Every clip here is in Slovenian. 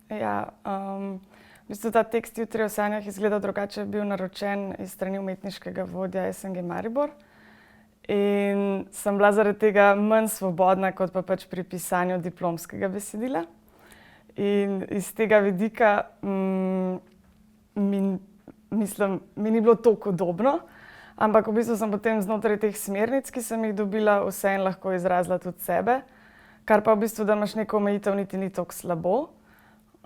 Ja, v bistvu ta tekst Jutri o sanjah izgleda drugače, je bil naročen iz strani umetniškega vodja SNG Maribor. In sem bila zaradi tega manj svobodna kot pa pač pri pisanju diplomskega besedila. In iz tega vidika mi ni bilo toliko udobno, ampak v bistvu sem potem znotraj teh smernic, ki sem jih dobila, vseeno lahko izrazila tudi sebe, kar pa v bistvu, da imaš neko omejitev, niti ni toliko slabo.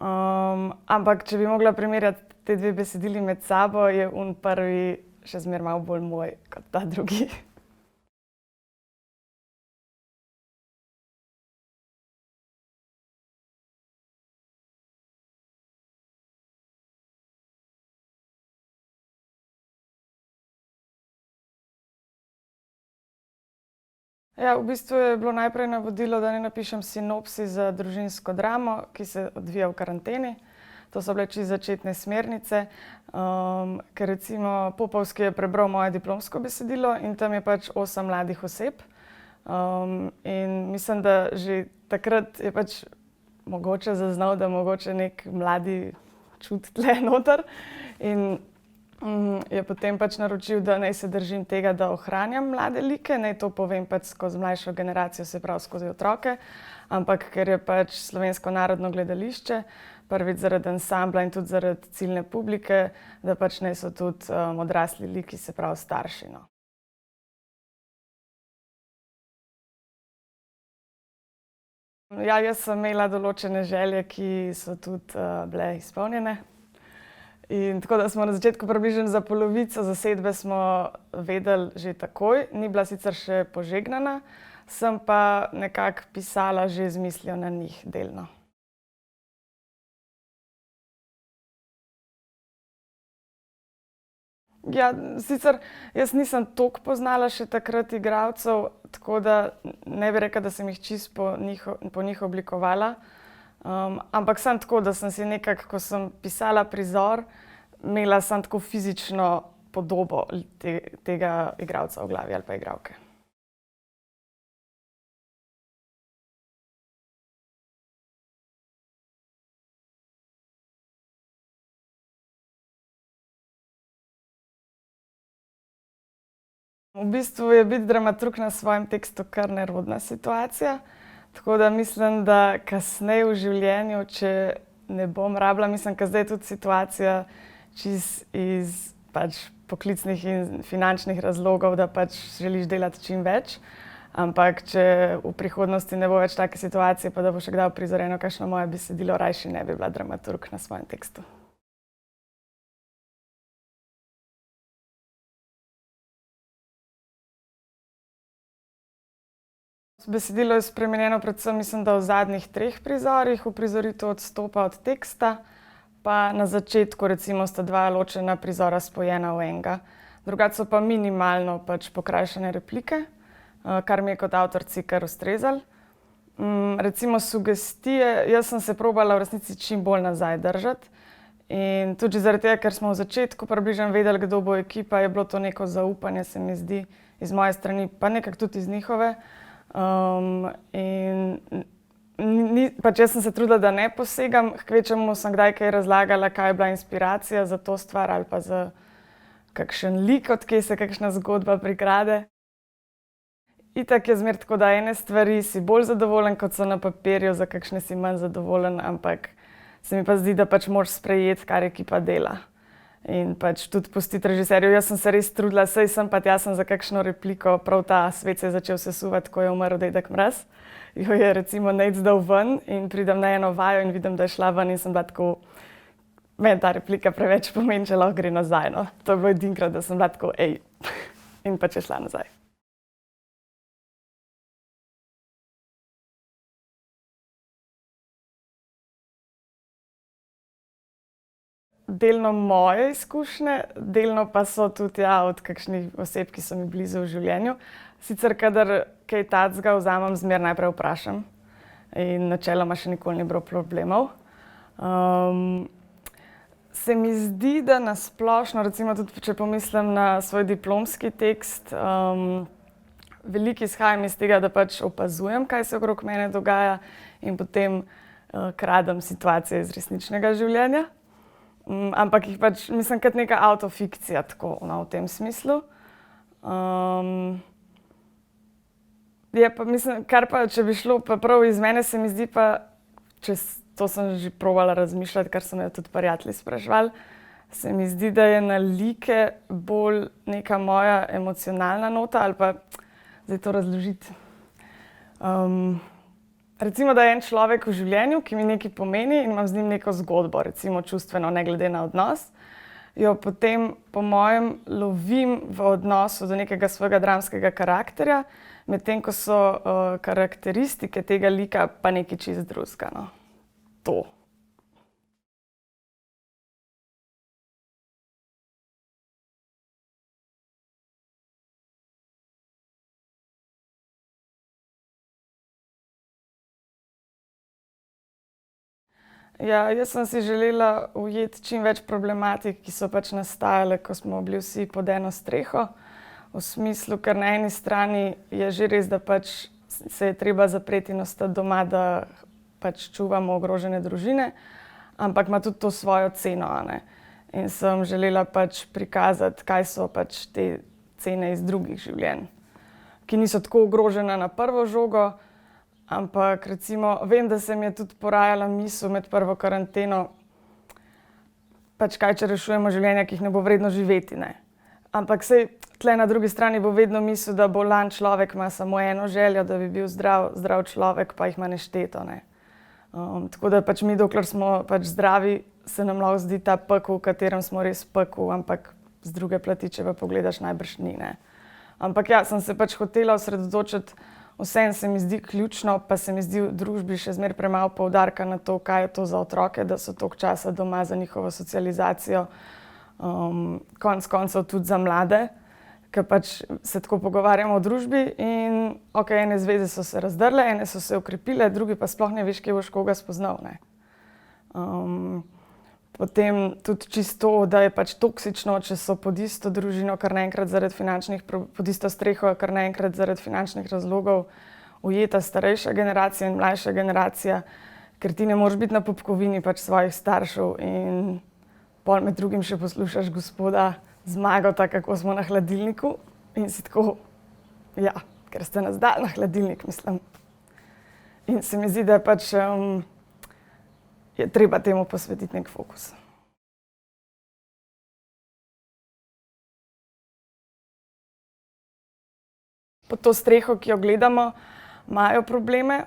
Ampak če bi mogla primerjati te dve besedili med sabo, je prvi še zmeraj malo bolj moj kot ta drugi. Ja, v bistvu je bilo najprej navodilo, da naj napišem sinopsis za družinsko dramo, ki se odvija v karanteni. To so bile čisto začetne smernice, ker recimo Popovski je prebral moje diplomsko besedilo in tam je pač 8 mladih oseb. In mislim, da že takrat je pač mogoče zaznal, da mogoče neki mladi čut tle noter. In je potem pač naročil, da naj se držim tega, da ohranjam mlade like, naj to povem pač skozi mlajšo generacijo, se pravi skozi otroke. Ampak ker je pač Slovensko narodno gledališče, prvič zaradi ansambla in tudi zaradi ciljne publike, da pač naj so tudi odrasli liki, se pravi starši, no. Ja, jaz sem imela določene želje, ki so tudi bile izpolnjene. In tako da smo na začetku približno za polovico zasedbe smo vedeli že takoj, ni bila sicer še požegnana, sem pa nekako pisala že z mislijo na njih delno. Ja, sicer jaz nisem toliko poznala še takrat igralcev, tako da ne bi rekla, da sem jih čisto po njih oblikovala. Ampak samo tako, da sem si nekako, ko sem pisala prizor, imela samo tako fizično podobo tega igralca v glavi ali pa igralke. V bistvu je biti dramaturg na svojem tekstu kar nerodna situacija. Tako da mislim, da kasneje v življenju, če ne bom rabila, mislim, ker zdaj je tudi situacija čisto iz pač poklicnih in finančnih razlogov, da pač želiš delati čim več. Ampak če v prihodnosti ne bo več take situacije, pa da bo še kdaj uprizorjeno kakšno moje besedilo, rajši ne bi bila dramaturg na svojem tekstu. Besedilo je spremenjeno predvsem, mislim, da v zadnjih 3 prizorih, uprizoritev odstopa od teksta, pa na začetku recimo sta 2 ločena prizora spojena v enega. Drugače so pa minimalno pač pokrajšane replike, kar mi je kot avtorici kar ustrezalo. Recimo sugestije, jaz sem se probala v resnici čim bolj nazaj držati. In tudi zaradi tega, ker smo v začetku približno vedeli, kdo bo ekipa, je bilo to neko zaupanje, se mi zdi, iz moje strani, pa nekako tudi iz njihove. Pač jaz sem se trudila, da ne posegam, kvečjemu sem kdaj kaj razlagala, kaj je bila inspiracija za to stvar ali pa za kakšen lik, od kje se kakšna zgodba prikrade. Itak je zmeraj tako, da ene stvari si bolj zadovoljen, kot so na papirju, za kakšne si manj zadovoljen, ampak se mi pa zdi, da pač moraš sprejeti, kar ekipa dela. In pač tudi pustiti režiserju. Jaz sem se res trudila, saj sem pa tja sem za kakšno repliko, prav ta svet se je začel sesuvati, ko je umrl dedek Mraz. Jo je recimo Nejc dal ven in pridem na eno vajo in vidim, da je šla ven in sem bila tako, meni ta replika preveč pomeni, če lahko gre nazaj, no. To je bilo edinkrat, da sem bila tako, in pač je šla nazaj. Delno moje izkušnje, delno pa so tudi od kakšnih oseb, ki so mi blizu v življenju. Sicer kadar kaj takega vzamem, zmeraj najprej vprašam. In načeloma še nikoli ni bilo problemov. Se mi zdi, da na splošno, recimo tudi če pomislim na svoj diplomski tekst, veliko izhajam iz tega, da pač opazujem, kaj se okrog mene dogaja in potem kradem situacije iz resničnega življenja. Ampak jih pač mislim kot neka avtofikcija, tako v tem smislu. Je pa mislim, kar pa, če bi šlo pa prav iz mene, se mi zdi pa, to sem že probala razmišljati, kar so me tudi prijatelji spraševali, se mi zdi, da je na like bolj neka moja emocionalna nota ali pa, zdaj to razložiti. Recimo, da je en človek v življenju, ki mi nekaj pomeni in imam z njim neko zgodbo, recimo čustveno, ne glede na odnos, jo potem po mojem lovim v odnosu do nekega svojega dramskega karakterja, medtem ko so karakteristike tega lika pa nekaj čisto drugega, no. To. Ja, jaz sem si želela ujeti čim več problematik, ki so pač nastajale, ko smo bili vsi pod eno streho. V smislu, ker na eni strani je že res, da pač se je treba zapreti in ostati doma, da pač čuvamo ogrožene družine, ampak ima tudi to svojo ceno, a ne. In sem želela pač prikazati, kaj so pač te cene iz drugih življenj, ki niso tako ogrožena na prvo žogo. Ampak recimo, vem, da se mi je tudi porajala misel med prvo karanteno, pač kaj, če rešujemo življenja, ki jih ne bo vredno živeti, ne. Ampak saj tle na drugi strani bo vedno misel, da bolan človek ima samo eno željo, da bi bil zdrav človek, pa jih ima nešteto, ne. Tako da pač mi, dokler smo pač zdravi, se nam lahko zdi ta pekel, v katerem smo res pekel, ampak z druge plati, če pa pogledaš, najbrž ni, ne. Ampak ja, sem se pač hotela osredotočiti. Vseeno se mi zdi ključno, pa se mi zdi v družbi še zmeraj premalo poudarka na to, kaj je to za otroke, da so toliko časa doma za njihovo socializacijo, konec koncev tudi za mlade, ker pač se tako pogovarjamo v družbi in okej, ene zveze so se razdrle, ene so se okrepile, drugi pa sploh ne veš, kje boš koga spoznal, ne. Potem tudi čisto, da je pač toksično, če so pod isto družino kar naenkrat zaradi pod isto streho kar naenkrat zaradi finančnih razlogov ujeta starejša generacija in mlajša generacija, ker ti ne moreš biti na popkovini pač svojih staršev in pol med drugim še poslušaš gospoda Zmagota, kako smo na hladilniku in si tako, ja, ker ste nas dali na hladilnik, mislim. In se mi zdi, da pač je treba temu posvetiti nek fokus. Pod to streho, ki jo gledamo, imajo probleme,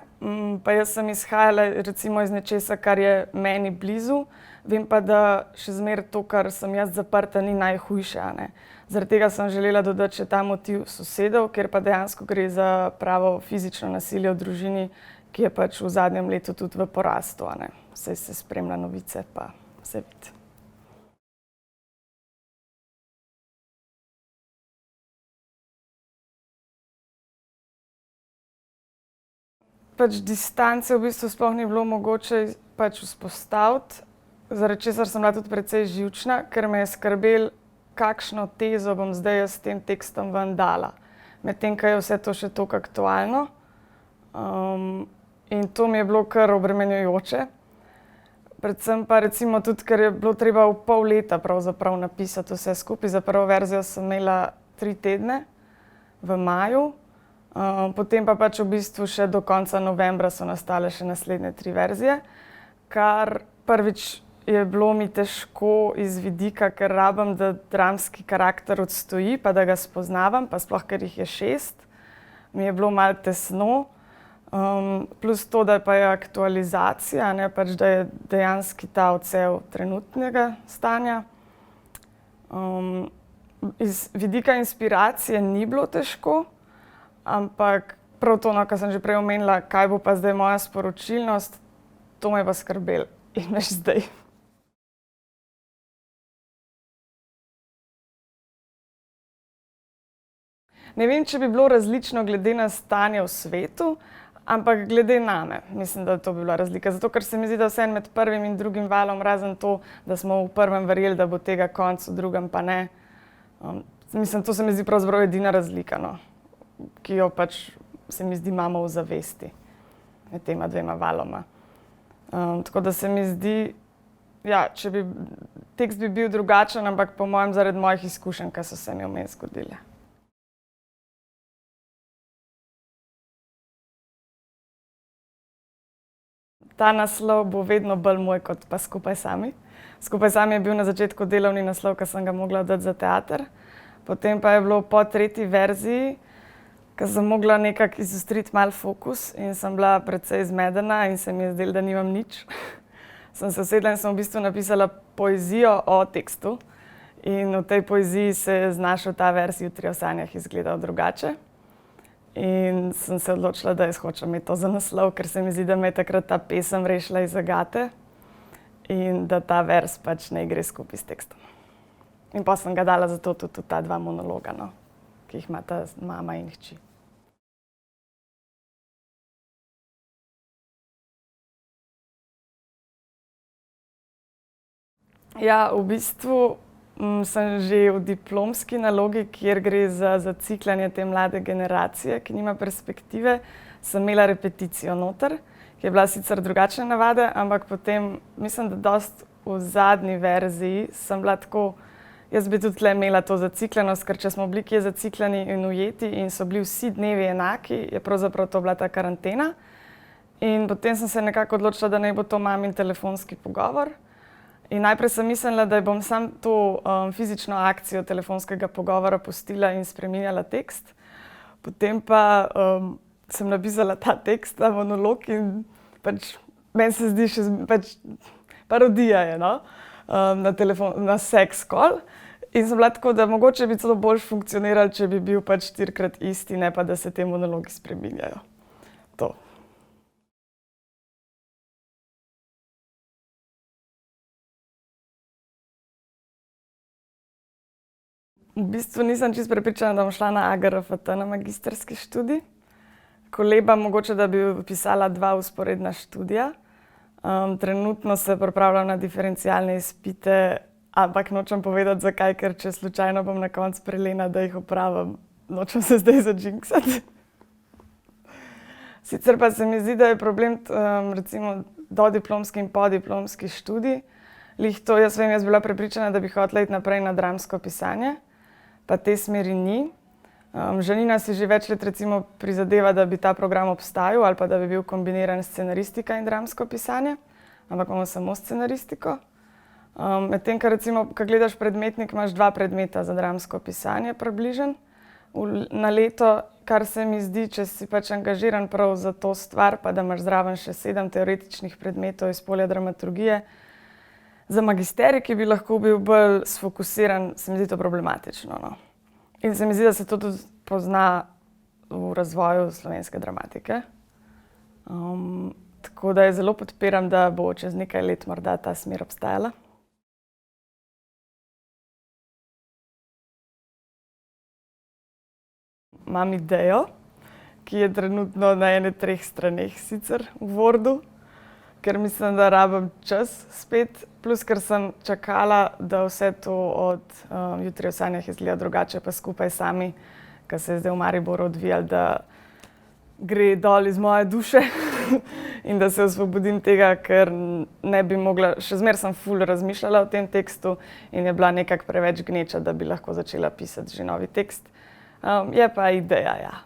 pa jaz sem izhajala recimo iz nečesa, kar je meni blizu, vem pa, da še zmeraj to, kar sem jaz zaprta, ni najhujše, a ne. Zaradi tega sem želela dodati še ta motiv sosedov, ker pa dejansko gre za pravo fizično nasilje v družini, ki je pač v zadnjem letu tudi v porastu, a ne. Saj se spremlja novice, pa se vidi. Pač distance v bistvu sploh ni bilo mogoče pač vzpostaviti, zaradi česar sem bila tudi precej živčna, ker me je skrbelo, kakšno tezo bom zdaj jaz s tem tekstom ven dala. Medtem ko je vse to še toliko aktualno. In to mi je bilo kar obremenjujoče. Predvsem pa recimo tudi, ker je bilo treba v pol leta pravzaprav napisati vse skupaj. Za prvo verzijo sem imela 3 tedne v maju, potem pa pač v bistvu še do konca novembra so nastale še naslednje 3 verzije, kar prvič je bilo mi težko iz vidika, ker rabim, da dramski karakter odstoji, pa da ga spoznavam, pa sploh, ker jih je 6, mi je bilo malo tesno. Plus to, da pa je aktualizacija, ne, pač da je dejanski ta odsev trenutnega stanja. Iz vidika inspiracije ni bilo težko, ampak prav to, kar sem že prej omenila, kaj bo pa zdaj moja sporočilnost, to me je pa skrbelo in me še zdaj. Ne vem, če bi bilo različno glede na stanje v svetu, ampak glede name, mislim, da to bi bila razlika. Zato, ker se mi zdi, da vseeno med prvim in drugim valom, razen to, da smo v prvem verjeli, da bo tega konec, v drugem pa ne. Mislim, to se mi zdi pravzaprav edina razlika, no, ki jo pač se mi zdi imamo v zavesti med tema 2 valoma. Tako da se mi zdi, ja, tekst bi bil drugačen, ampak po mojem zaradi mojih izkušenj, ki so se mi vmes zgodile. Ta naslov bo vedno bolj moj kot pa Skupaj sami. Skupaj sami je bil na začetku delovni naslov, ki sem ga mogla dati za teater. Potem pa je bilo po tretji verziji, ko sem mogla nekako izostriti malo fokus in sem bila precej zmedena in se mi je zdelo, da nimam nič. Sem se usedla in sem v bistvu napisala poezijo o tekstu. In v tej poeziji se je znašel ta vers Jutri o sanjah izgledal drugače. In sem se odločila, da jaz hočem imeti to za naslov, ker se mi zdi, da me je takrat ta pesem rešila iz zagate in da ta vers pač ne gre skupaj s tekstom. In pa sem ga dala zato tudi ta dva monologa, no, ki jih imata mama in hči. Ja, v bistvu sem že v diplomski nalogi, kjer gre za zacikljanje te mlade generacije, ki nima perspektive, sem imela repeticijo noter, ki je bila sicer drugačne navade, ampak potem mislim, da dosti v zadnji verziji sem bila tako, jaz bi tudi tle imela to zacikljenost, ker če smo bili kje zacikljeni in ujeti in so bili vsi dnevi enaki, je pravzaprav to bila ta karantena. In potem sem se nekako odločila, da naj bo to mamin telefonski pogovor. In najprej sem mislila, da bom samo to fizično akcijo telefonskega pogovora pustila in spreminjala tekst. Potem pa sem napisala ta tekst, ta monolog in pač meni se zdi še pač parodija je, no, na sex call. In sem bila tako, da mogoče bi celo boljše funkcioniralo, če bi bil pač 4-krat isti, ne pa da se te monologi spreminjajo. To. V bistvu nisem čisto prepričana, da bom šla na AGRFT na magistrski študij. Kolebam mogoče, da bi vpisala 2 vzporedna študija. Trenutno se pripravljam na diferencialne izpite, ampak nočem povedati zakaj, ker če slučajno bom na koncu prelena, da jih opravim, nočem se zdaj zadžinksati. Sicer pa se mi zdi, da je problem recimo dodiplomski in podiplomski študij. Glih to, jaz vem, jaz bila prepričana, da bi hotela iti naprej na dramsko pisanje, pa te smeri ni. Žanina si že več let recimo prizadeva, da bi ta program obstajal ali pa da bi bil kombiniran scenaristika in dramsko pisanje, ampak imamo samo scenaristiko. Medtem, ko recimo, ko gledaš predmetnik, imaš 2 predmeta za dramsko pisanje približno na leto, kar se mi zdi, če si pač angažiran prav za to stvar, pa da imaš zraven še 7 teoretičnih predmetov iz polja dramaturgije, za magisterij, ki bi lahko bil bolj sfokusiran, se mi zdi to problematično, no. In se mi zdi, da se to tudi pozna v razvoju slovenske dramatike. Tako da je zelo podpiram, da bo čez nekaj let morda ta smer obstajala. Imam idejo, ki je trenutno na 3 straneh sicer v Wordu, ker mislim, da rabim čas spet, plus ker sem čakala, da vse to od Jutri o sanjah izgleda drugače, pa Skupaj sami, ki se je zdaj v Mariboru odvijalo, da gre dol iz moje duše in da se osvobodim tega, ker ne bi mogla, še zmeraj sem ful razmišljala o tem tekstu in je bila nekako preveč gneča, da bi lahko začela pisati že novi tekst. Je pa ideja, ja.